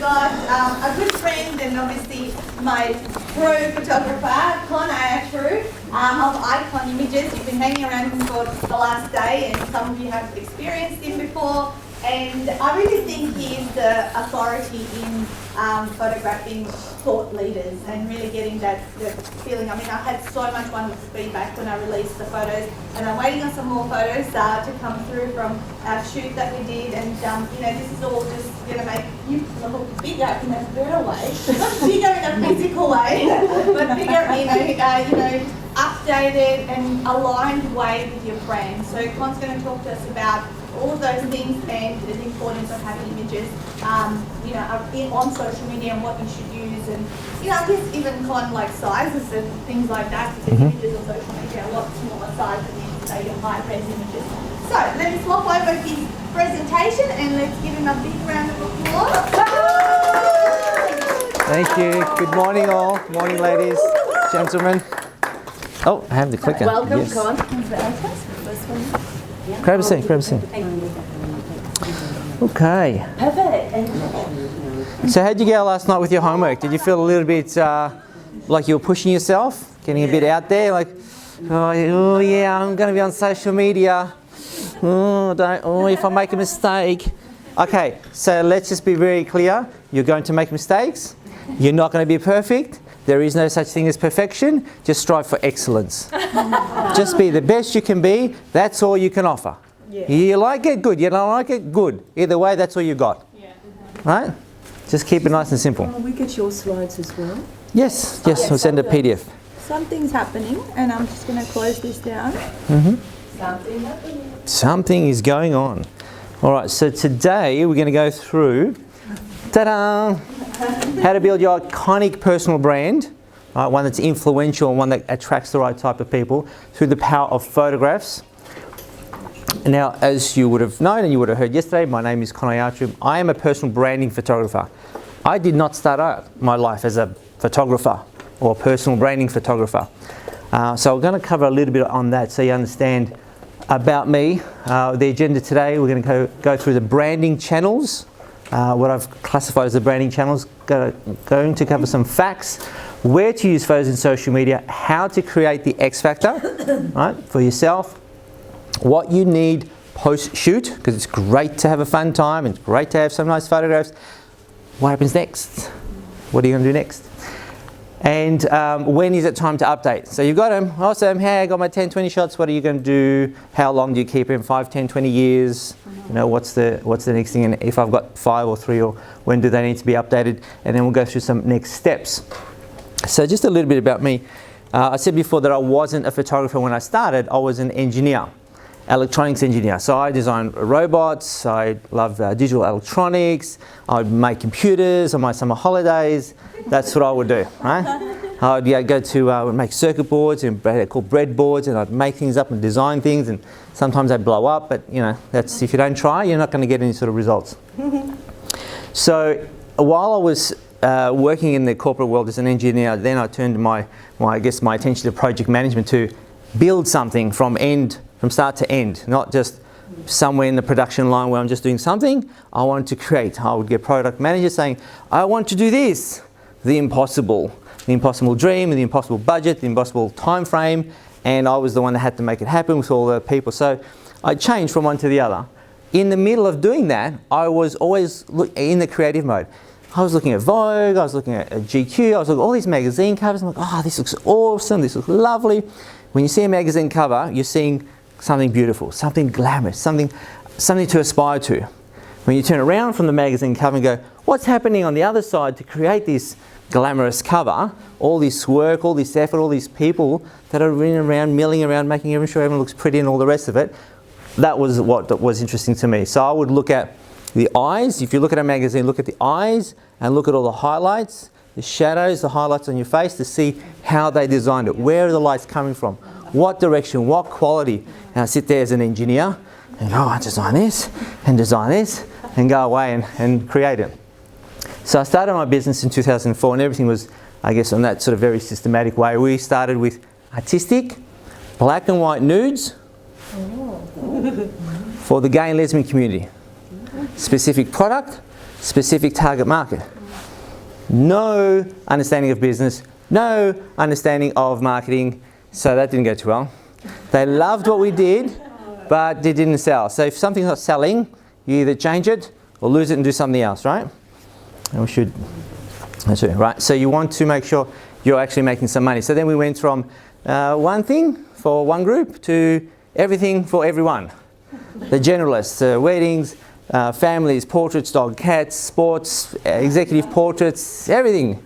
got a good friend and obviously my pro photographer, Con Ayatru of Icon Images. You've been hanging around him for the last day and some of you have experienced him before. And I really think he's the authority in photographing thought leaders and really getting that feeling. I mean, I had so much wonderful feedback when I released the photos, and I'm waiting on some more photos to come through from our shoot that we did. And you know, this is all just going to make you look bigger in a better way, not bigger in a physical way, but bigger in a updated and aligned way with your brand. So Con's going to talk to us about all of those things and the importance of having images, on social media and what you should use, and I guess even kind of like sizes and things like that. Because images on social media are a lot smaller size than say your high-res images. So let's swap over his presentation and let's give him a big round of applause. Thank you. Good morning, all. Good morning, ladies, gentlemen. Oh, I have the clicker. Welcome, yes. Con. Grab a seat, grab a seat. Okay. Perfect. So how'd you go last night with your homework? Did you feel a little bit like you were pushing yourself? Getting a bit out there? Like, oh yeah, I'm going to be on social media. If I make a mistake. Okay, so let's just be very clear. You're going to make mistakes. You're not going to be perfect. There is no such thing as perfection. Just strive for excellence. Just be the best you can be. That's all you can offer. Yeah. You like it, good. You don't like it, good. Either way, that's all you got. Yeah. Right? Just keep it nice and simple. Will we get your slides as well? Yes. We'll send a PDF. Something's happening, and I'm just going to close this down. Something is going on. All right. So today we're going to go through. Ta-da! How to build your iconic personal brand, right, one that's influential and one that attracts the right type of people through the power of photographs. Now, as you would have known and you would have heard yesterday, my name is Con Ayatru. I am a personal branding photographer. I did not start out my life as a photographer or a personal branding photographer. So we're going to cover a little bit on that so you understand about me. The agenda today, we're going to go through the branding channels. What I've classified as the branding channels, going to cover some facts, where to use photos in social media, how to create the X factor, right, for yourself, what you need post-shoot, because it's great to have a fun time, it's great to have some nice photographs. What happens next? What are you going to do next? And when is it time to update? So you've got them, awesome, hey, I got my 10, 20 shots, what are you going to do? How long do you keep them? 5, 10, 20 years? What's the next thing? And if I've got 5 or 3, or when do they need to be updated? And then we'll go through some next steps. So just a little bit about me. I said before that I wasn't a photographer when I started. I was an engineer, electronics engineer. So I designed robots. I love digital electronics. I'd make computers on my summer holidays. That's what I would do, right? I'd go to make circuit boards and they're called breadboards, and I'd make things up and design things, and sometimes they'd blow up, but that's, if you don't try, you're not going to get any sort of results. So while I was working in the corporate world as an engineer, then I turned my attention to project management, to build something from start to end, not just somewhere in the production line where I'm just doing something. I wanted to create. I would get product managers saying, I want to do this, the impossible dream, and the impossible budget, the impossible time frame, and I was the one that had to make it happen with all the people. So I changed from one to the other. In the middle of doing that, I was always in the creative mode. I was looking at Vogue, I was looking at GQ, I was looking at all these magazine covers. I'm like, oh, this looks awesome, this looks lovely. When you see a magazine cover, you're seeing something beautiful, something glamorous, something to aspire to. When you turn around from the magazine cover and go, what's happening on the other side to create this glamorous cover, all this work, all this effort, all these people that are running around, milling around, making sure everyone looks pretty and all the rest of it. That was what was interesting to me. So I would look at the eyes. If you look at a magazine, look at the eyes and look at all the highlights, the shadows, the highlights on your face, to see how they designed it. Where are the lights coming from? What direction, what quality? And I sit there as an engineer and go, I design this and go away and create it. So I started my business in 2004, and everything was, I guess, on that sort of very systematic way. We started with artistic, black and white nudes for the gay and lesbian community. Specific product, specific target market. No understanding of business, no understanding of marketing, so that didn't go too well. They loved what we did, but it didn't sell. So if something's not selling, you either change it or lose it and do something else, right? And we should, that's it, right? So you want to make sure you're actually making some money. So then we went from one thing for one group to everything for everyone. The generalists, weddings, families, portraits, dog, cats, sports, executive portraits, everything.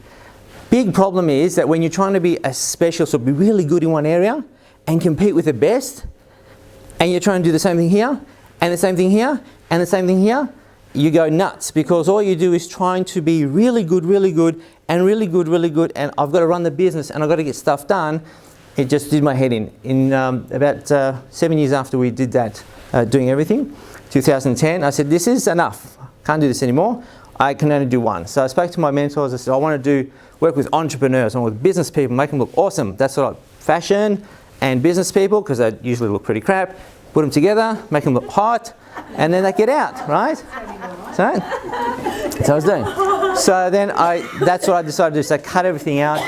Big problem is that when you're trying to be a specialist or be really good in one area and compete with the best, and you're trying to do the same thing here, and the same thing here, and the same thing here, you go nuts, because all you do is trying to be really good, and really good, and I've got to run the business and I've got to get stuff done. It just did my head in. In about 7 years after we did that, doing everything, 2010, I said, this is enough. Can't do this anymore. I can only do one. So I spoke to my mentors. I said, I want to work with entrepreneurs, I want to work with business people, make them look awesome. That's what fashion and business people, because they usually look pretty crap. Put them together, make them look hot, and then they get out, right? So that's what I was doing. So then that's what I decided to do. So I cut everything out,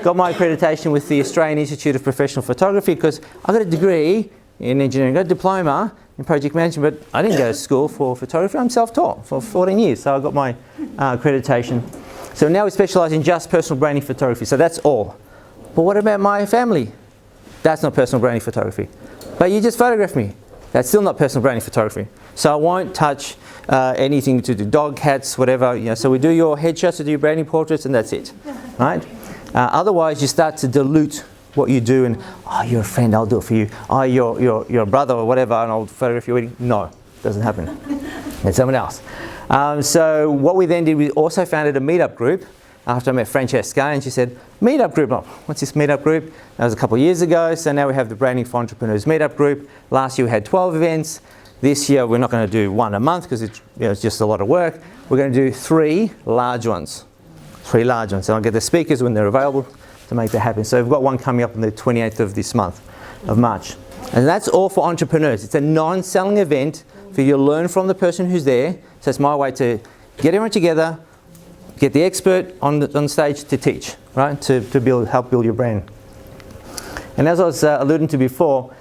got my accreditation with the Australian Institute of Professional Photography, because I got a degree in engineering, got a diploma in project management, but I didn't go to school for photography. I'm self-taught for 14 years, so I got my accreditation. So now we specialise in just personal branding photography, so that's all. But what about my family? That's not personal branding photography. But you just photographed me. That's still not personal branding photography. So I won't touch anything to do dog, cats, whatever. You know, so we do your headshots, we do your branding portraits, and that's it, right? Otherwise, you start to dilute what you do, and oh, you're a friend, I'll do it for you. Oh, you're a brother or whatever, and I'll photograph your wedding. No, doesn't happen. It's someone else. So what we then did, we also founded a meetup group after I met Francesca, and she said, meetup group, oh, what's this meetup group? That was a couple of years ago, so now we have the Branding for Entrepreneurs meetup group. Last year we had 12 events. This year we're not going to do one a month because it's just a lot of work. We're going to do 3 large ones. 3 large ones. And I'll get the speakers when they're available to make that happen. So we've got one coming up on the 28th of this month, of March. And that's all for entrepreneurs. It's a non-selling event for you to learn from the person who's there. So it's my way to get everyone together, get the expert on stage to teach, right? To help build your brand. And as I was alluding to before,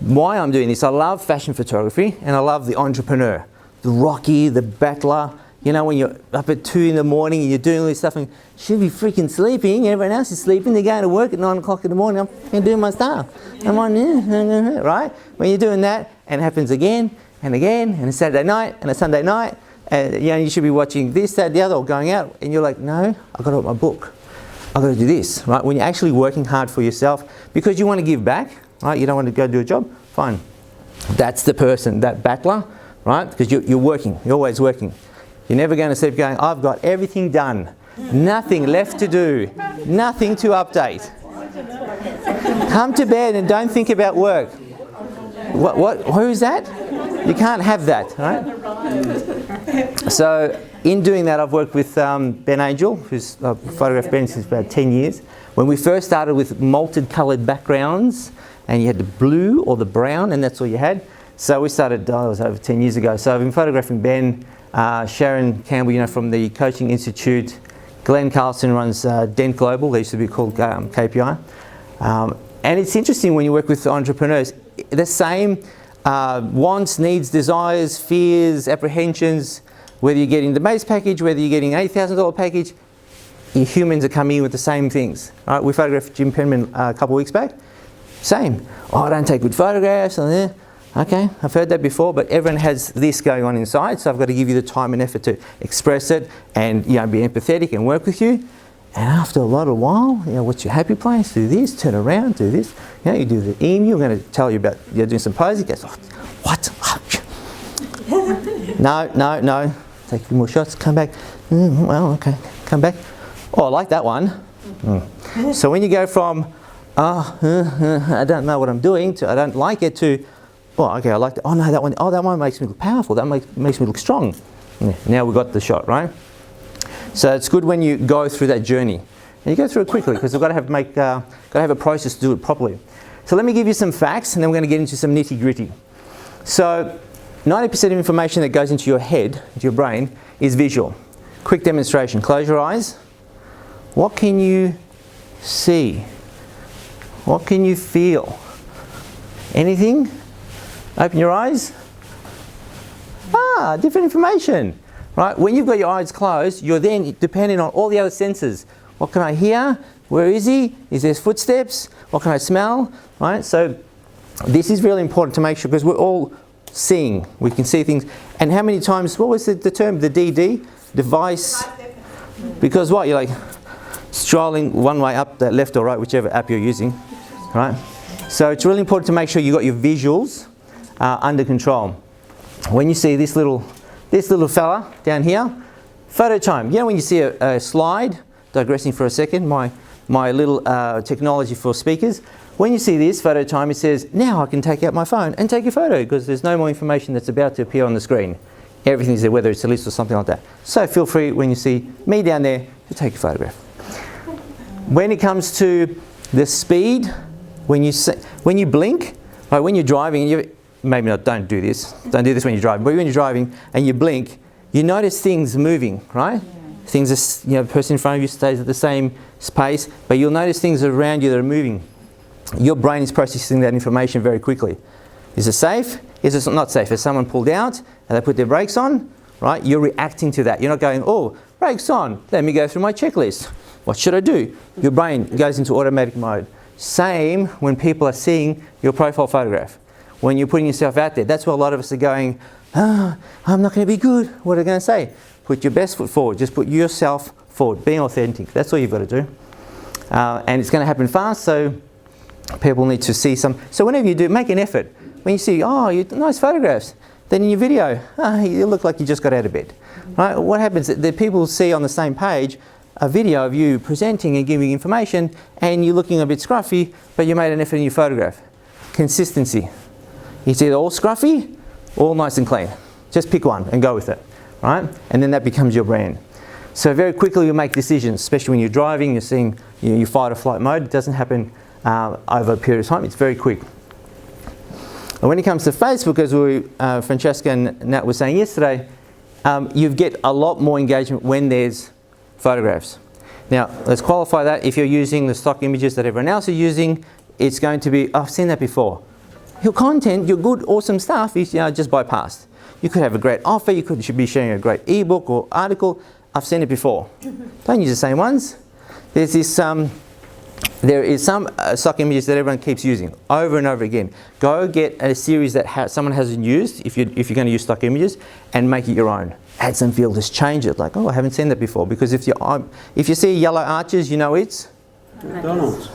why I'm doing this, I love fashion photography and I love the entrepreneur, the Rocky, the battler. You know, when you're up at 2 in the morning and you're doing all this stuff and should be freaking sleeping, everyone else is sleeping, they're going to work at 9 o'clock in the morning, I'm doing my stuff. I'm on, right? When you're doing that, and it happens again and again, and a Saturday night and a Sunday night, and you know, you should be watching this, that, the other, or going out, and you're like, no, I've got to write my book. I've got to do this, right? When you're actually working hard for yourself, because you want to give back, right? You don't want to go do a job, fine. That's the person, that battler, right? Because you're working, you're always working. You're never going to sleep going, I've got everything done, nothing left to do, nothing to update. Come to bed and don't think about work. Who's that? You can't have that, right? So in doing that, I've worked with Ben Angel, who's photographed Ben since about 10 years. When we first started with malted coloured backgrounds, and you had the blue or the brown, and that's all you had. So we started, it was over 10 years ago. So I've been photographing Ben, Sharon Campbell, you know, from the Coaching Institute. Glenn Carlson runs Dent Global, they used to be called KPI. And it's interesting when you work with entrepreneurs, the same wants, needs, desires, fears, apprehensions, whether you're getting the base package, whether you're getting an $8,000 package, your humans are coming in with the same things. Right? We photographed Jim Penman a couple of weeks back. Same. Oh, I don't take good photographs. Okay, I've heard that before, but everyone has this going on inside, so I've got to give you the time and effort to express it and, you know, be empathetic and work with you. And after a lot of while, you know, what's your happy place? Do this, turn around, do this. You know, you do the emu. I'm going to tell you about, you're doing some posing. Goes, oh, what? No. Take a few more shots. Come back. Well, okay. Come back. Oh, I like that one. So when you go from, I don't know what I'm doing, to I don't like it, to, oh, okay, I like that. Oh, no, that one. Oh, that one makes me look powerful. That makes me look strong. Yeah, now we've got the shot, right? So it's good when you go through that journey. And you go through it quickly because we've got to have a process to do it properly. So let me give you some facts and then we're going to get into some nitty gritty. So 90% of information that goes into your head, into your brain, is visual. quick demonstration. Close your eyes. What can you see? What can you feel? Anything? Open your eyes. Ah, different information. Right? When you've got your eyes closed, you're then depending on all the other senses. What can I hear? Where is he? Is there footsteps? What can I smell? Right? So this is really important to make sure, because we're all seeing. We can see things. And how many times, what was the term? The DD? Device. Because what? You're like strolling one way up, the left or right, whichever app you're using. Right? So it's really important to make sure you've got your visuals under control. When you see this little fella down here, photo time. You know when you see a slide, digressing for a second, my little technology for speakers. When you see this photo time, it says, now I can take out my phone and take a photo, because there's no more information that's about to appear on the screen. Everything's there, whether it's a list or something like that. So feel free, when you see me down there, to take a photograph. When it comes to the speed, when you blink, like when you're driving, and maybe not, don't do this when you're driving, but when you're driving and you blink, you notice things moving, right? Things are, the person in front of you stays at the same space, but you'll notice things around you that are moving. Your brain is processing that information very quickly. Is it safe? Is it not safe? Has someone pulled out and they put their brakes on? Right? You're reacting to that. You're not going, oh, brakes on. Let me go through my checklist. What should I do? Your brain goes into automatic mode. Same when people are seeing your profile photograph. When you're putting yourself out there, that's where a lot of us are going, I'm not going to be good. What are they going to say? Put your best foot forward. Just put yourself forward. Being authentic. That's all you've got to do. And it's going to happen fast, so people need to see some. So whenever you do, make an effort. When you see, nice photographs, then in your video, you look like you just got out of bed. Right? What happens? The people see on the same page a video of you presenting and giving information, and you're looking a bit scruffy, but you made an effort in your photograph. Consistency. It's either all scruffy or all nice and clean. Just pick one and go with it. Right? And then that becomes your brand. So very quickly you make decisions, especially when you're driving, you're seeing your fight or flight mode. It doesn't happen over a period of time. It's very quick. And when it comes to Facebook, as Francesca and Nat were saying yesterday, you get a lot more engagement when there's photographs. Now, let's qualify that. If you're using the stock images that everyone else is using, it's going to be, I've seen that before. Your content, your good, awesome stuff is just bypassed. You could have a great offer, you should be sharing a great ebook or article. I've seen it before. Don't use the same ones. There is some stock images that everyone keeps using over and over again. Go get a series that someone hasn't used, if you're going to use stock images, and make it your own. Add some filters, change it. Like, I haven't seen that before. Because if you see yellow arches, you know it's McDonald's.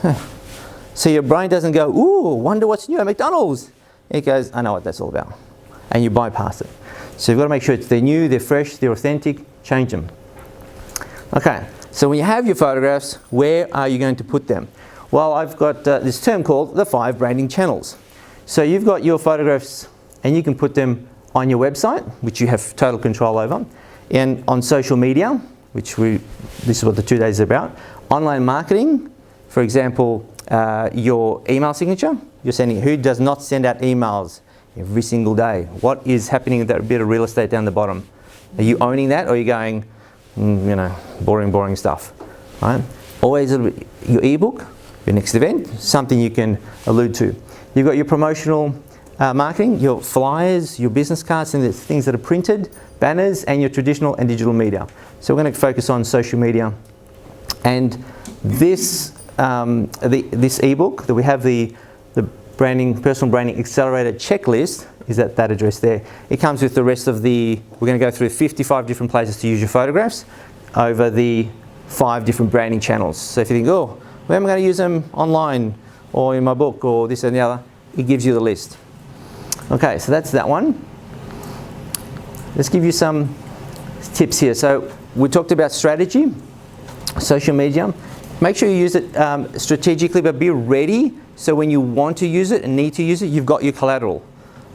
So your brain doesn't go, ooh, wonder what's new at McDonald's. It goes, I know what that's all about. And you bypass it. So you've got to make sure they're new, they're fresh, they're authentic, change them. Okay, so when you have your photographs, where are you going to put them? Well, I've got this term called the 5 branding channels. So you've got your photographs and you can put them on your website, which you have total control over, and on social media, which this is what the 2 days is about. Online marketing, for example, your email signature. You're sending, who does not send out emails every single day? What is happening with that bit of real estate down the bottom? Are you owning that, or are you going, boring stuff, right? Always your ebook, your next event, something you can allude to. You've got your promotional marketing, your flyers, your business cards, and the things that are printed, banners, and your traditional and digital media. So we're going to focus on social media. And this ebook that we have, the personal branding accelerator checklist, is at that address there. It comes with the rest of we're going to go through 55 different places to use your photographs over the 5 different branding channels. So if you think, where am I going to use them online or in my book or this and the other, it gives you the list. Okay, so that's that one. Let's give you some tips here. So we talked about strategy, social media. Make sure you use it strategically, but be ready so when you want to use it and need to use it, you've got your collateral.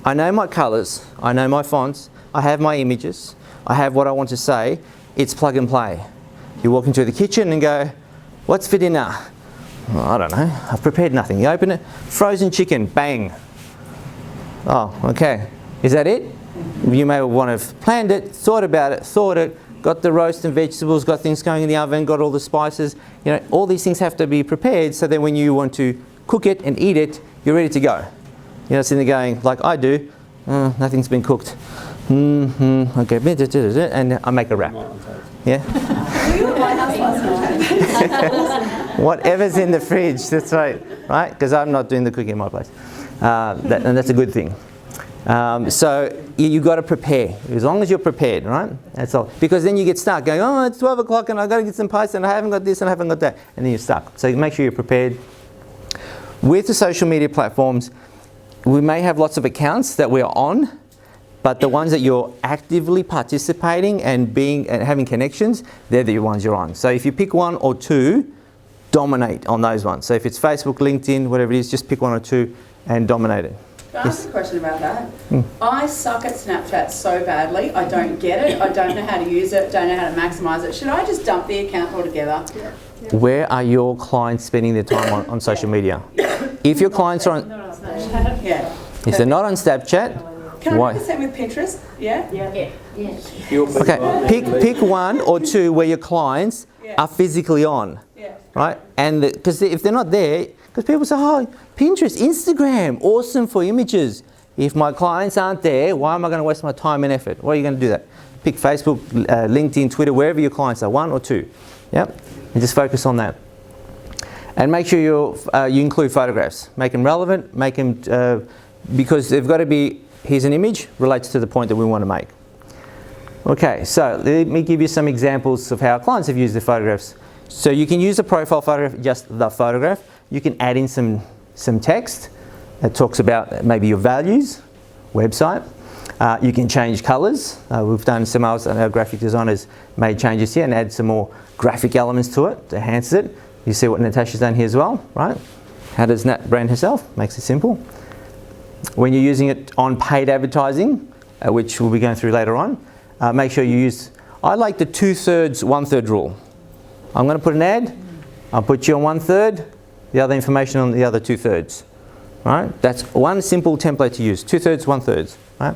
I know my colors, I know my fonts, I have my images, I have what I want to say. It's plug and play. You walk into the kitchen and go, what's for dinner? Well, I don't know, I've prepared nothing. You open it, frozen chicken, bang. Oh, okay, is that it? You may want to have planned it, thought about it, got the roast and vegetables, got things going in the oven, got all the spices. You know, all these things have to be prepared so that when you want to cook it and eat it, you're ready to go. You're not sitting there going, like I do, nothing's been cooked. Okay, and I make a wrap. Yeah? Whatever's in the fridge, that's right, because I'm not doing the cooking in my place. And that's a good thing. So you've got to prepare, as long as you're prepared, right? That's all. Because then you get stuck going, oh, it's 12 o'clock and I've got to get some pasta and I haven't got this and I haven't got that. And then you're stuck. So make sure you're prepared. With the social media platforms, we may have lots of accounts that we're on, but the ones that you're actively participating and having connections, they're the ones you're on. So if you pick one or two, dominate on those ones. So if it's Facebook, LinkedIn, whatever it is, just pick one or two and dominate it. Can I ask a question about that? I suck at Snapchat so badly. I don't get it. I don't know how to use it. Don't know how to maximise it. Should I just dump the account altogether? Yeah. Where are your clients spending their time on social media? If your clients are on... If they're not on Snapchat... Can I do the same with Pinterest? Yeah? Okay, pick one or two where your clients are physically on. Right? And because if they're not there, because people say, oh, Pinterest, Instagram, awesome for images. If my clients aren't there, why am I going to waste my time and effort? Why are you going to do that? Pick Facebook, LinkedIn, Twitter, wherever your clients are, one or two. Yep. And just focus on that. And make sure you include photographs. Make them relevant, make them, because they've got to be, here's an image, relates to the point that we want to make. Okay, so let me give you some examples of how clients have used the photographs. So you can use a profile photograph, just the photograph. You can add in some text that talks about maybe your values, website. You can change colours. We've done some else, and our graphic designers made changes here and add some more graphic elements to it to enhance it. You see what Natasha's done here as well, right? How does Nat brand herself? Makes it simple. When you're using it on paid advertising, which we'll be going through later on, make sure you use, I like the 2/3, 1/3 rule. I'm going to put an ad, I'll put you on 1/3, the other information on the other 2/3. Right? That's one simple template to use, 2/3, 1/3. Right?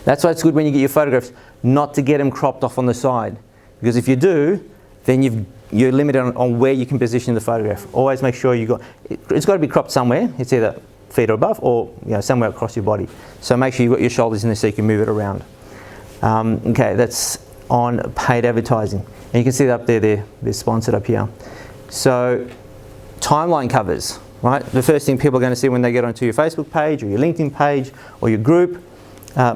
That's why it's good when you get your photographs not to get them cropped off on the side. Because if you do, then you're limited on where you can position the photograph. Always make sure it's got to be cropped somewhere. It's either feet or above or somewhere across your body. So make sure you've got your shoulders in there so you can move it around. Okay, that's on paid advertising. And you can see it up there, they're sponsored up here. So timeline covers, right? The first thing people are going to see when they get onto your Facebook page or your LinkedIn page or your group,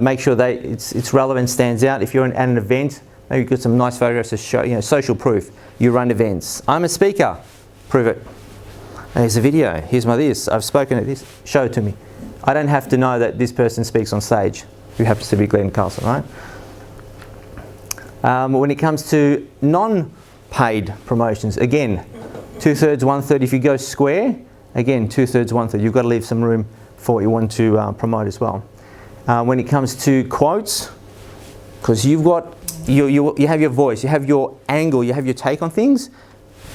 make sure it's relevant, stands out. If you're at an event, maybe get some nice photographs to show, social proof. You run events. I'm a speaker, prove it. Here's a video, here's my this, I've spoken at this, show it to me. I don't have to know that this person speaks on stage, who happens to be Glenn Carlson, right? When it comes to non-paid promotions, again, 2/3, 1/3. If you go square, again, 2/3, 1/3. You've got to leave some room for what you want to promote as well. When it comes to quotes, because you have your voice, you have your angle, you have your take on things,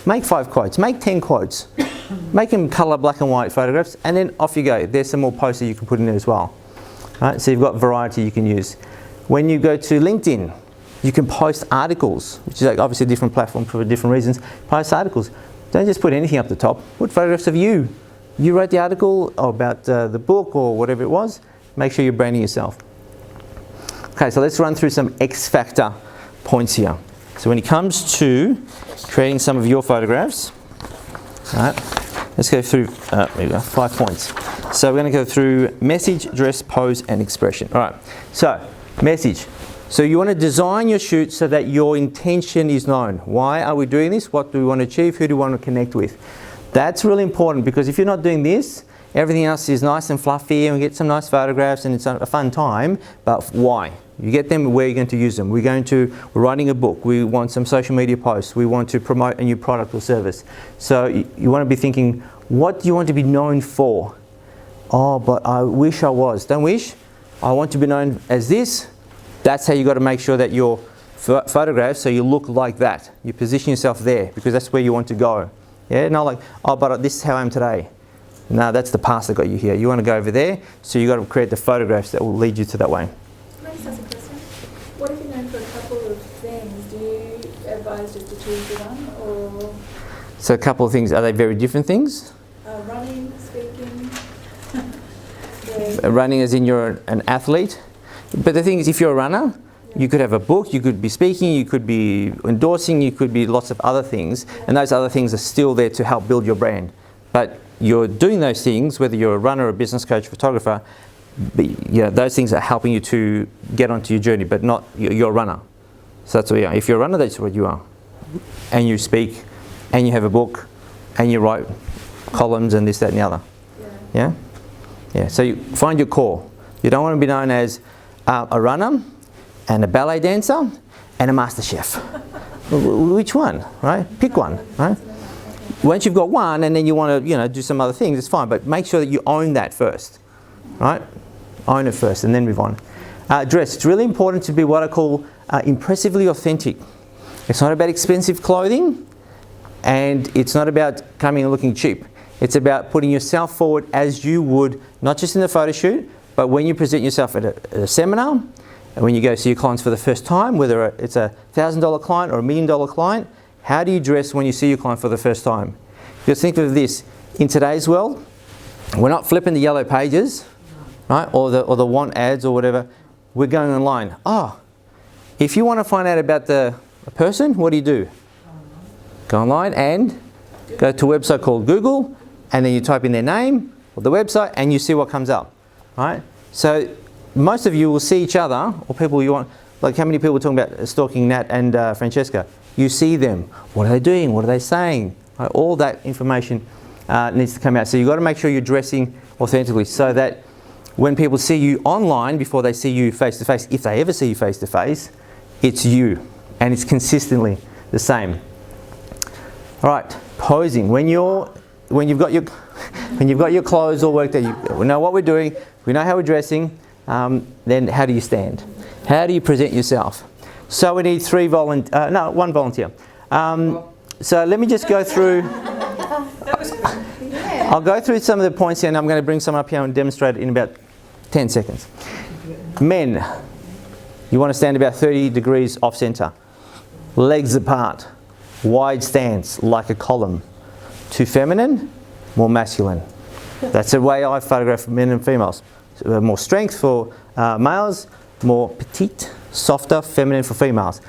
make 5 quotes, make 10 quotes. Make them colour black and white photographs, and then off you go. There's some more posts that you can put in there as well. Right? So you've got variety you can use. When you go to LinkedIn, you can post articles, which is obviously a different platform for different reasons. Post articles. Don't just put anything up the top. Put photographs of you. You wrote the article about the book or whatever it was. Make sure you're branding yourself. Okay, so let's run through some X factor points here. So when it comes to creating some of your photographs, right, let's go through, there we go, 5 points. So we're going to go through message, dress, pose, and expression. All right, so message. So you want to design your shoot so that your intention is known. Why are we doing this? What do we want to achieve? Who do we want to connect with? That's really important, because if you're not doing this, everything else is nice and fluffy and we get some nice photographs and it's a fun time, but why? You get them where you're going to use them. We're writing a book. We want some social media posts. We want to promote a new product or service. So you want to be thinking, what do you want to be known for? Oh, but I wish I was. Don't wish. I want to be known as this. That's how you got to make sure that your photographs, so you look like that. You position yourself there because that's where you want to go. Yeah, not like, oh, but this is how I am today. No, that's the past that got you here. You want to go over there, so you got to create the photographs that will lead you to that way. Can I just ask a question? What if you're known for a couple of things? Do you advise just to choose the one, or So a couple of things. Are they very different things? running, speaking? Running as in you're an athlete. But the thing is, if you're a runner, you could have a book, you could be speaking, you could be endorsing, you could be lots of other things. And those other things are still there to help build your brand. But you're doing those things, whether you're a runner, a business coach, photographer, those things are helping you to get onto your journey, but not you're a runner. So that's what you are. If you're a runner, that's what you are. And you speak, and you have a book, and you write columns and this, that, and the other. Yeah? Yeah. So you find your core. You don't want to be known as a runner, and a ballet dancer, and a master chef. Which one, right? Pick one, right? Once you've got one, and then you want to, do some other things, it's fine. But make sure that you own that first, right? Own it first, and then move on. Dress. It's really important to be what I call impressively authentic. It's not about expensive clothing, and it's not about coming and looking cheap. It's about putting yourself forward as you would, not just in the photo shoot, but when you present yourself at a seminar, and when you go see your clients for the first time, whether it's a $1,000 client or a $1 million client, how do you dress when you see your client for the first time? Just think of this. In today's world, we're not flipping the yellow pages, right? Or the want ads or whatever. We're going online. If you want to find out about a person, what do? Go online and go to a website called Google, and then you type in their name or the website, and you see what comes up, right? So most of you will see each other, or people you want, like how many people are talking about stalking Nat and Francesca? You see them. What are they doing? What are they saying? Right? All that information needs to come out. So you've got to make sure you're dressing authentically so that when people see you online before they see you face to face, if they ever see you face to face, it's you, and it's consistently the same. All right, posing. When you've got your clothes all worked out, we know what we're doing, we know how we're dressing. Then how do you stand? How do you present yourself? So we need one volunteer. So let me just go through. I'll go through some of the points here, and I'm going to bring some up here and demonstrate it in about 10 seconds. Men, you want to stand about 30 degrees off center. Legs apart. Wide stance, like a column. Too feminine, more masculine. That's the way I photograph men and females. More strength for males, more petite, softer, feminine for females.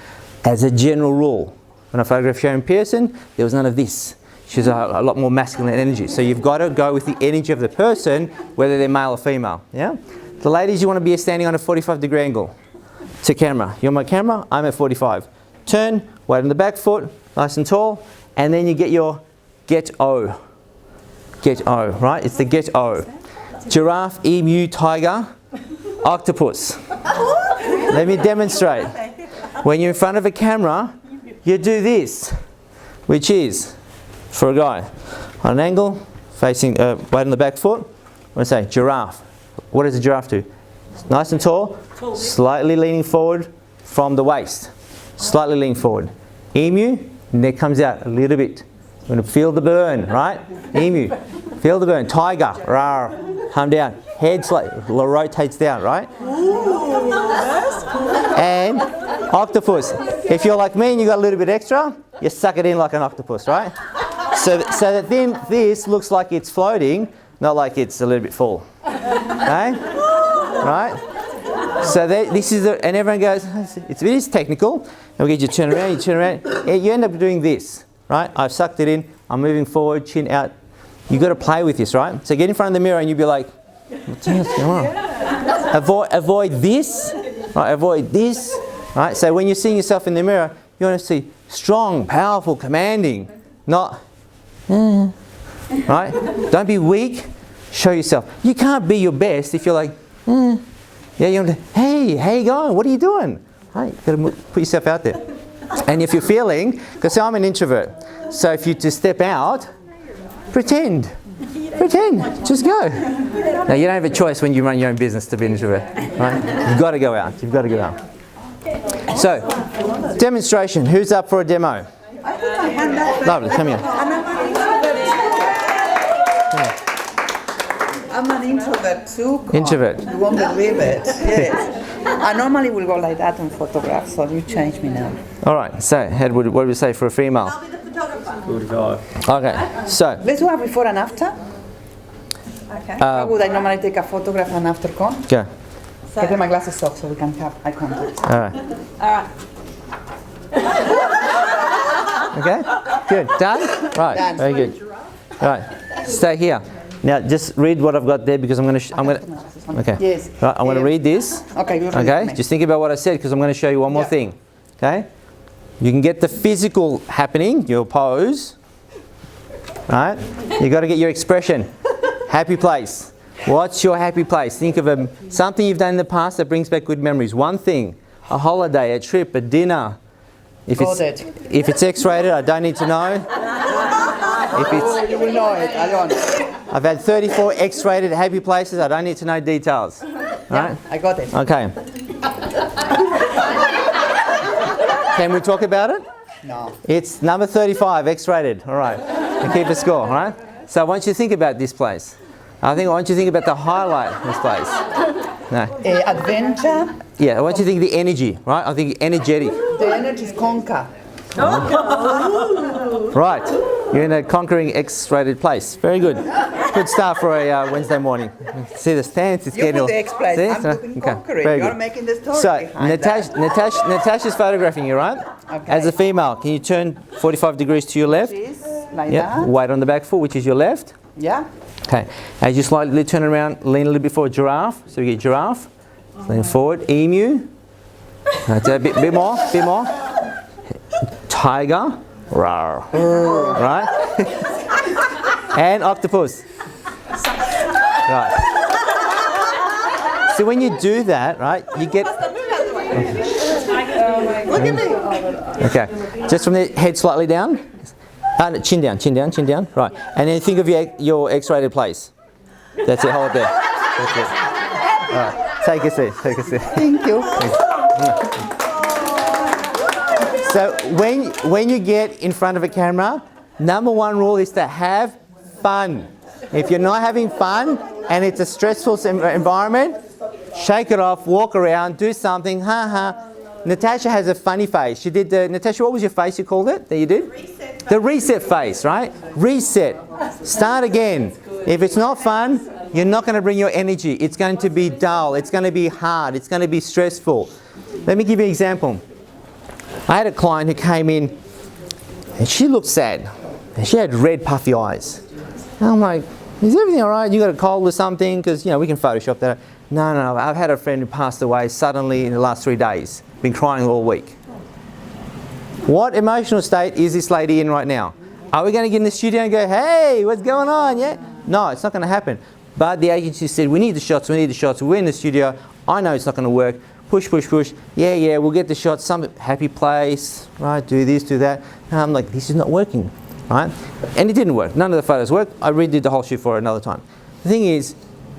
As a general rule, when I photographed Sharon Pearson, there was none of this. She's a lot more masculine energy. So you've got to go with the energy of the person, whether they're male or female. Yeah. The ladies, you want to be standing on a 45-degree angle to camera. You're my camera, I'm at 45. Turn, weight on the back foot, nice and tall, and then you get your get-o. Get-o, right? It's the get-o. Giraffe, emu, tiger, octopus. Let me demonstrate. When you're in front of a camera, you do this, which is, for a guy, on an angle, facing, weight on the back foot. I'm going to say giraffe. What does a giraffe do? Nice and tall, slightly leaning forward from the waist. Slightly leaning forward. Emu, neck comes out a little bit. You're going to feel the burn, right? Emu, feel the burn. Tiger, rawr, come down. Head slightly rotates down, right? And octopus. If you're like me and you got a little bit extra, you suck it in like an octopus, right? So that then this looks like it's floating, not like it's a little bit full. Okay? Right? So this is and everyone goes, it is technical. And we get you turn around, you end up doing this, right? I've sucked it in, I'm moving forward, chin out. You've got to play with this, right? So get in front of the mirror and you'll be like, what the hell's going on? Avoid this, right? Avoid this, right? So when you're seeing yourself in the mirror, you want to see strong, powerful, commanding, not, right? Don't be weak, show yourself. You can't be your best if you're like, yeah, you want to, hey, how you going? What are you doing? Right, you've got to put yourself out there. And if you're feeling, because I'm an introvert, so if you just step out, pretend, just go. Now you don't have a choice when you run your own business to be an introvert, right? You've got to go out, So, demonstration, who's up for a demo? Lovely, come here. I'm an introvert too. Introvert. You won't believe it. Yes. I normally will go like that on photographs, so you change me now. All right, so what do we say for a female? I'll be the photographer. Good guy. Okay, so Let's do a before and after. Okay. How would I normally take a photograph and after con? go. I take my glasses off so we can have eye contact. All right. All right. Okay, good. Done? Right, Done. very good. Right, stay here. Now just read what I've got there because I'm going to. Okay. Yes. Right, I'm going to read this. Okay, you read Okay, me. just think about what I said because I'm going to show you one more Yeah. thing. Okay, you can get the physical happening, your pose. Right, you got to get your expression. Happy place. What's your happy place? Think of something you've done in the past that brings back good memories. One thing, a holiday, a trip, a dinner. If it's X-rated, I don't need to know. If it's, You will know it, I don't. I've had 34 X-rated happy places. I don't need to know details. Right? I got it. Okay. Can we talk about it? No. It's number 35, X-rated. All right. And keep a score. All right. So I want you to think about this place. I want you to think about the highlight of this place. No. Adventure, Yeah. I want you to think of the energy. Right. I think energetic. the energy is conquer. Right. You're in a conquering X-rated place. Very good. Good start for a Wednesday morning. See the stance? It's You getting put the X place, See? I'm putting conquering. Very You're good. making the story So behind that. Natasha's photographing you, right? Okay. As a female, can you turn 45 degrees to your left? This, like Yeah. that. Weight on the back foot, which is your left. Yeah. Okay. As you slightly turn around, lean a little bit forward. Giraffe. So we get giraffe. Lean forward. Emu. That's a bit more. Bit more. Tiger. Rawr. Right. And octopus. Right. So when you do that, right, you get. Okay. Just from the head slightly down. No, chin down, chin down, chin down. Right. And then think of your X-rated place. That's it. Hold it there. That's it. All right. Take a seat. Take a seat. Thank you. So when you get in front of a camera, number one rule is to have fun. If you're not having fun and it's a stressful environment, shake it off, walk around, do something. Ha ha. Natasha has a funny face. She did the Natasha. What was your face you called it that you did? Reset. The reset face, right? Reset. Start again. If it's not fun, you're not going to bring your energy. It's going to be dull. It's going to be hard. It's going to be stressful. Let me give you an example. I had a client who came in and she looked sad. And she had red puffy eyes. And I'm like, is everything all right? You got a cold or something? Because, you know, we can Photoshop that. No. I've had a friend who passed away suddenly in the last 3 days. Been crying all week. What emotional state is this lady in right now? Are we going to get in the studio and go, hey, what's going on? Yeah? No, it's not going to happen. But the agency said, we need the shots, we need the shots. We're in the studio. I know it's not going to work. Push, push, push. Yeah, we'll get the shots. Some happy place, right? Do this, do that. And I'm like, this is not working, right? And it didn't work. None of the photos worked. I redid the whole shoot for her another time. The thing is,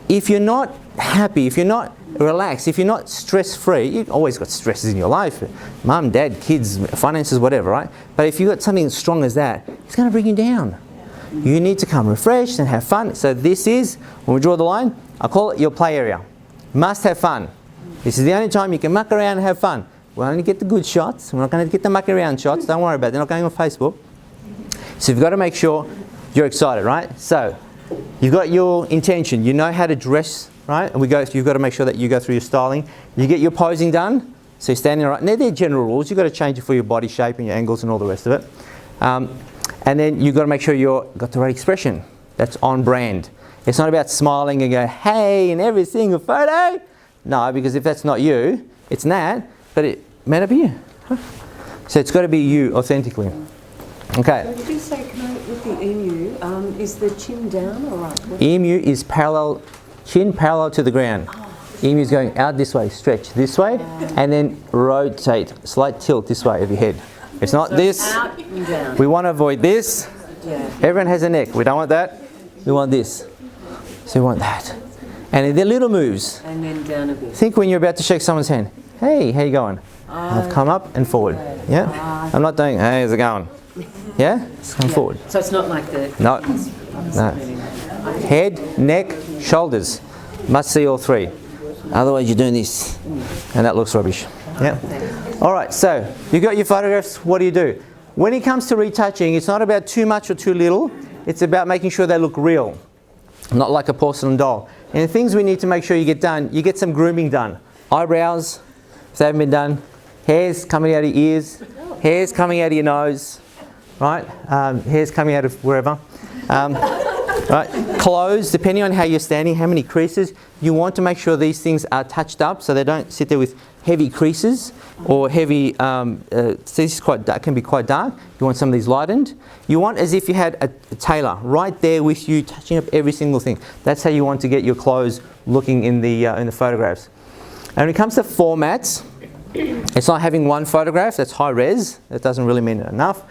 if you're not happy, if you're not relaxed, if you're not stress-free, you've always got stresses in your life. Mum, dad, kids, finances, whatever, right? But if you've got something as strong as that, it's going to bring you down. You need to come refreshed and have fun. So this is, when we draw the line, I call it your play area. Must have fun. This is the only time you can muck around and have fun. We'll only get the good shots. We're not going to get the muck around shots. Don't worry about it. They're not going on Facebook. So you've got to make sure you're excited, right? So you've got your intention. You know how to dress, right? And you've got to make sure that you go through your styling. You get your posing done. So you're standing right. And they're general rules. You've got to change it for your body shape and your angles and all the rest of it. And then you've got to make sure you've got the right expression. That's on brand. It's not about smiling and go, hey, in every single photo. No, because if that's not you, it's Nat, but it may not be you. So it's got to be you authentically. Okay. So did you say, can I, with the emu, is the chin down or right? Emu is parallel, chin parallel to the ground. Emu is going out this way, stretch this way, and then rotate, slight tilt this way of your head. It's not this. Out and down. We want to avoid this. Yeah. Everyone has a neck. We don't want that. We want this. So we want that. And they're little moves. And then down a bit. Think when you're about to shake someone's hand. Hey, how you going? I've come up and forward. Yeah? I'm not doing, hey, how's it going? Yeah? It's come forward. So it's not like the... No. No. Head, neck, shoulders. Must see all three. Otherwise, you're doing this, and that looks rubbish. Yeah. All right. So you got your photographs. What do? When it comes to retouching, it's not about too much or too little. It's about making sure they look real, not like a porcelain doll. And the things we need to make sure you get done, you get some grooming done. Eyebrows, if they haven't been done. Hairs coming out of your ears. Hairs coming out of your nose. Right? Hairs coming out of wherever. Right? Clothes, depending on how you're standing, how many creases. You want to make sure these things are touched up so they don't sit there with heavy creases or heavy, this is quite dark, can be quite dark. You want some of these lightened. You want as if you had a tailor right there with you, touching up every single thing. That's how you want to get your clothes looking in the photographs. And when it comes to formats, it's not having one photograph that's high res. That doesn't really mean enough.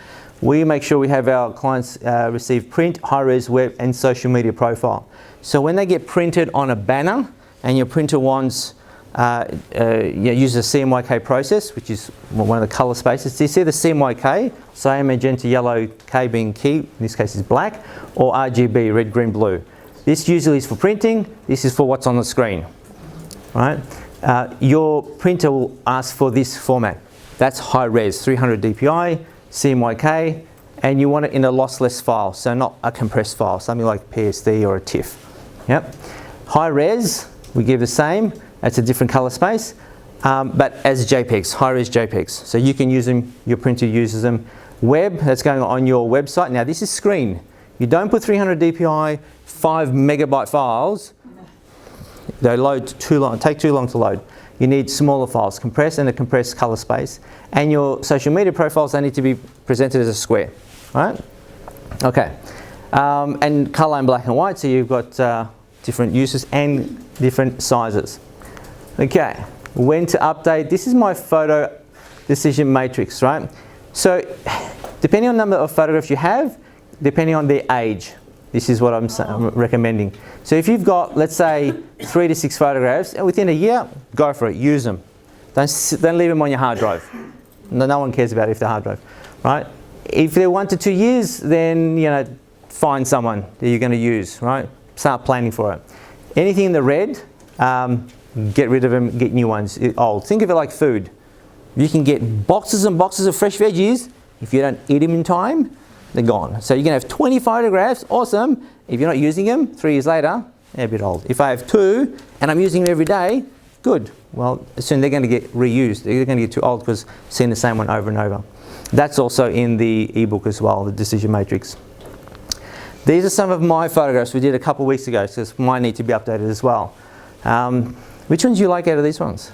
We make sure we have our clients receive print, high res, web and social media profile. So when they get printed on a banner and your printer wants use a CMYK process, which is one of the colour spaces. Do you see the CMYK? Cyan, magenta, yellow, K being key, in this case is black, or RGB, red, green, blue. This usually is for printing, this is for what's on the screen. Right? Your printer will ask for this format. That's high res, 300 dpi, CMYK, and you want it in a lossless file, so not a compressed file, something like PSD or a TIFF. Yep. High res, we give the same. That's a different color space, but as JPEGs, high-res JPEGs. So you can use them, your printer uses them. Web, that's going on your website. Now this is screen. You don't put 300 dpi, 5 megabyte files. They load too long, take too long to load. You need smaller files, compressed and a compressed color space. And your social media profiles, they need to be presented as a square, right? Okay, and color and black and white, so you've got different uses and different sizes. Okay, when to update. This is my photo decision matrix, right? So, depending on the number of photographs you have, depending on their age, this is what I'm recommending. So if you've got, let's say, 3 to 6 photographs, and within a year, go for it, use them. Don't leave them on your hard drive. No one cares about it if they're hard drive, right? If they're 1 to 2 years, then, you know, find someone that you're going to use, right? Start planning for it. Anything in the red, get rid of them, get new ones, old. Think of it like food. You can get boxes and boxes of fresh veggies. If you don't eat them in time, they're gone. So you can have 20 photographs, awesome. If you're not using them, 3 years later, they're a bit old. If I have 2 and I'm using them every day, good. Well, soon they're going to get reused. They're going to get too old because seeing the same one over and over. That's also in the ebook as well, the decision matrix. These are some of my photographs we did a couple of weeks ago, so mine need to be updated as well. Which ones do you like out of these ones?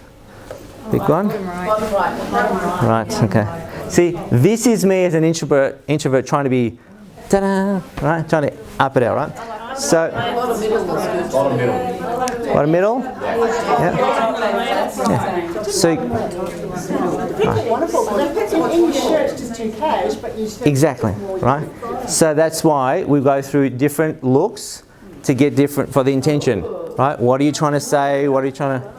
Pick one? Right, okay. See, this is me as an introvert trying to be, ta-da, right? Trying to up it out, right? So, bottom middle? Yeah. Yeah. So, exactly, right? So that's why we go through different looks to get different for the intention, right? What are you trying to say? What are you trying to?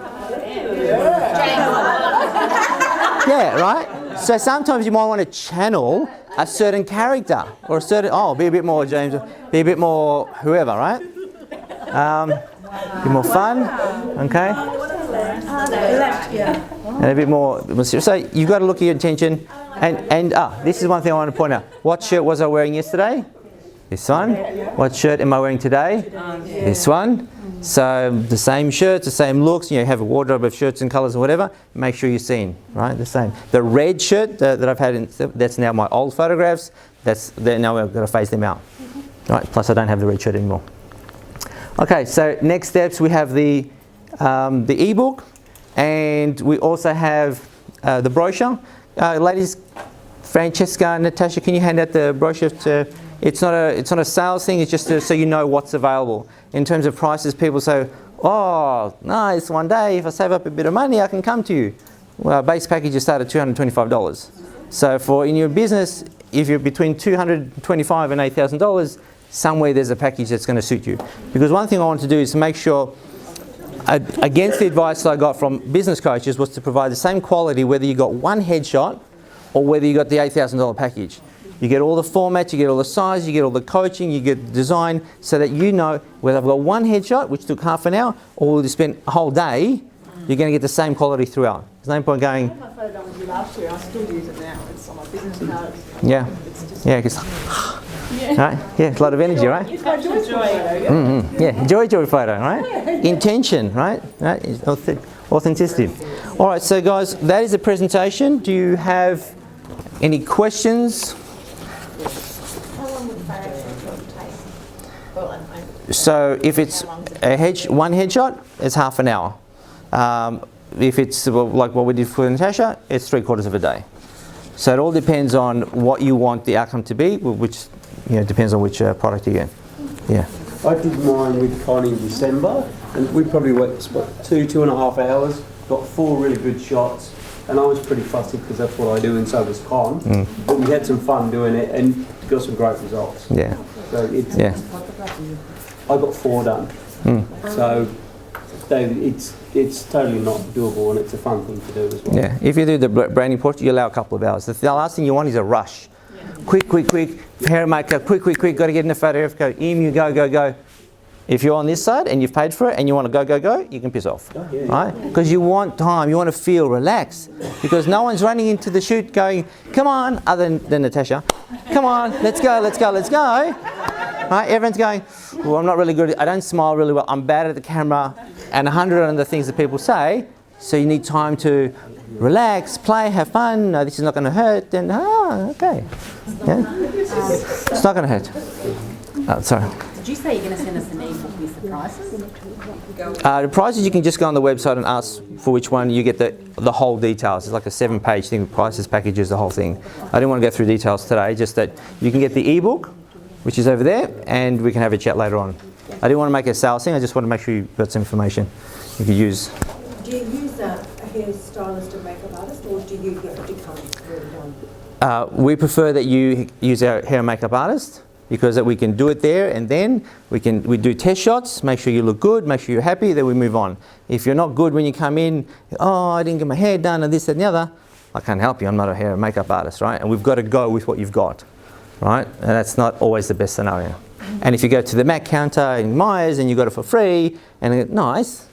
Yeah, right? So sometimes you might want to channel a certain character or a certain, be a bit more James, be a bit more whoever, right? Be more fun, okay? And a bit more serious. So you've got to look at your intention. And this is one thing I want to point out. What shirt was I wearing yesterday? This one. What shirt am I wearing today? This one. So the same shirts, the same looks, you have a wardrobe of shirts and colours and whatever, make sure you're seen, right? The same. The red shirt that I've had, that's now my old photographs, now I've got to phase them out. Right, plus I don't have the red shirt anymore. Okay, so next steps, we have the ebook, and we also have the brochure. Ladies, Francesca, Natasha, can you hand out the brochure to? It's not a sales thing. It's just so you know what's available. In terms of prices, people say, "Oh, nice! One day, if I save up a bit of money, I can come to you." Well, our base packages start at $225. So in your business, if you're between $225 and $8,000, somewhere there's a package that's going to suit you. Because one thing I want to do is to make sure, against the advice that I got from business coaches, was to provide the same quality whether you got one headshot or whether you got the $8,000 package. You get all the formats, you get all the size, you get all the coaching, you get the design, so that you know whether I've got one headshot, which took half an hour, or whether you spend a whole day you're going to get the same quality throughout. There's no point going, My photo done with you last year. I still use it now. It's on my business card. yeah, yeah, because, right? Yeah, it's a lot of energy, right? It's my joy photo. Yeah, joy photo, right? Intention, right? Right? It's authenticity. All right, so guys, that is the presentation. Do you have any questions? How long would photo take? So if it's one headshot, it's half an hour. If it's like what we did for Natasha, it's 3/4 of a day. So it all depends on what you want the outcome to be, which depends on which product you get. Yeah. I did mine with Con in December, and we probably went 2.5 hours, got 4 really good shots, and I was pretty fussy because that's what I do, and so was Con. But we had some fun doing it and got some great results. Yeah. So it's, Yeah. I got 4 done. So David, it's totally not doable, and it's a fun thing to do as well. Yeah. If you do the branding portrait, you allow a couple of hours. The last thing you want is a rush. Quick, hair and makeup, quick, got to get in the photo, go, emu, go. If you're on this side and you've paid for it and you want to go, you can piss off, right? Because you want time, you want to feel relaxed. Because no one's running into the shoot going, come on, other than Natasha, come on, let's go. Right? Everyone's going, well, I'm not really good, I don't smile really well, I'm bad at the camera, and 100 other things that people say. So you need time to relax, play, have fun. No, this is not going to hurt. Then, okay. Yeah? It's not going to hurt. Oh, sorry. Did you say you're going to send us an ebook with the prices? The prices, you can just go on the website and ask for which one. You get the whole details. It's like a 7-page thing, prices, packages, the whole thing. I didn't want to go through details today, just that you can get the ebook, which is over there, and we can have a chat later on. I didn't want to make a sales thing. I just want to make sure you've got some information you could use. Do you use a hairstylist and makeup artist, or do you get it come really done? We prefer that you use our hair and makeup artist, because that we can do it there, and then we do test shots, make sure you look good, make sure you're happy, then we move on. If you're not good when you come in, I didn't get my hair done, and this, that, and the other, I can't help you. I'm not a hair and makeup artist, right? And we've got to go with what you've got, right? And that's not always the best scenario. And if you go to the MAC counter in Myers and you got it for free, and it's nice,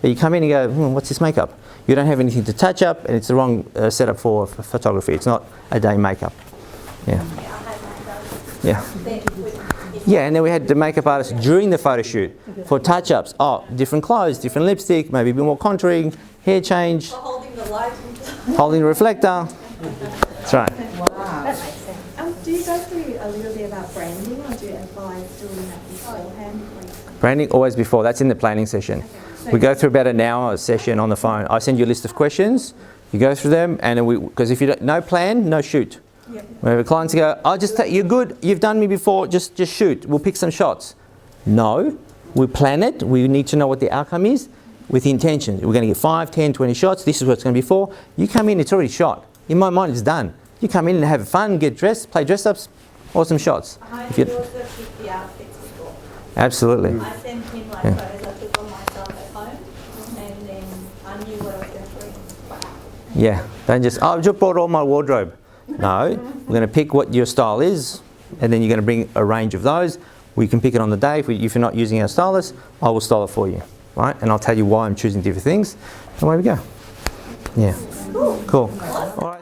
but you come in and go, what's this makeup? You don't have anything to touch up, and it's the wrong setup for photography. It's not a day makeup. Yeah. Yeah. Yeah, and then we had the makeup artist during the photo shoot for touch-ups. Different clothes, different lipstick, maybe a bit more contouring, hair change, Holding the light. holding the reflector. That's right. Do you go through a little bit about branding, or do you advise doing that beforehand? Branding always before. That's in the planning session. We go through about an hour session on the phone. I send you a list of questions. You go through them, and then because if you don't, no plan, no shoot. Yep. We have clients who go, you're good, you've done me before, just shoot, we'll pick some shots. No, we plan it, we need to know what the outcome is with intention. We're going to get 5, 10, 20 shots, this is what it's going to be for. You come in, it's already shot. In my mind, it's done. You come in and have fun, get dressed, play dress-ups, awesome shots. I also pick the outfits before. Absolutely. I sent him my photos I took on myself at home, and then I knew what I was going to bring. Yeah, don't just, I've just brought all my wardrobe. No, we're going to pick what your style is, and then you're going to bring a range of those. We can pick it on the day. If you're not using our stylist, I will style it for you, right? And I'll tell you why I'm choosing different things. And away we go. Yeah. Cool. All right.